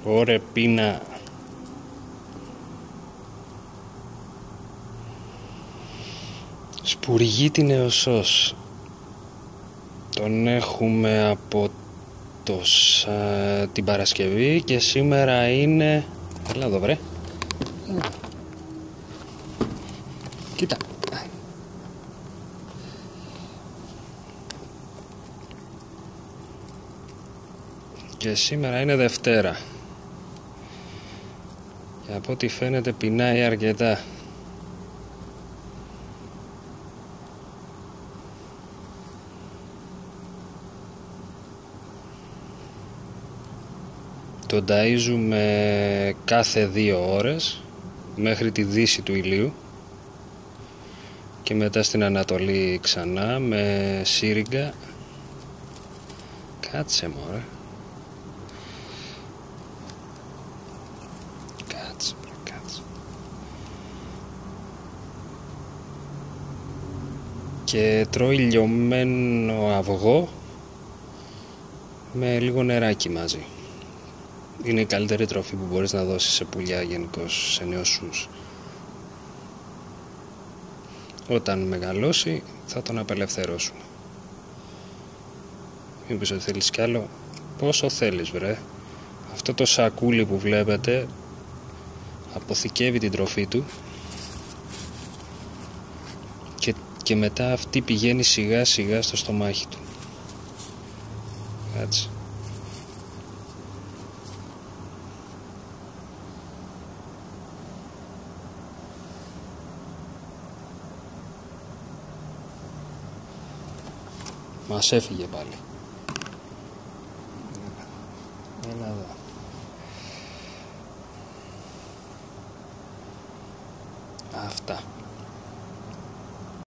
Ωρε πίνα. Σπουργίτη την Νεοσός. Τον έχουμε από την Παρασκευή και σήμερα είναι... Έλα εδώ βρε. Κοίτα. Και σήμερα είναι Δευτέρα. Και από ό,τι φαίνεται πεινάει αρκετά. Τον ταΐζουμε κάθε 2 ώρες μέχρι τη δύση του ηλίου και μετά στην Ανατολή ξανά με σύριγγα. Κάτσε μωρέ. Κάτσε. Και τρώει λιωμένο αυγό με λίγο νεράκι μαζί. Είναι η καλύτερη τροφή που μπορείς να δώσεις σε πουλιά, γενικώς σε νεοσούς. Όταν μεγαλώσει θα τον απελευθερώσουμε. Μήπως ότι θέλεις κι άλλο? Πόσο θέλεις βρε. Αυτό το σακούλι που βλέπετε αποθηκεύει την τροφή του και μετά αυτή πηγαίνει σιγά σιγά στο στομάχι του. Κάτσε. Μας έφυγε πάλι. Έλα εδώ. Αυτά.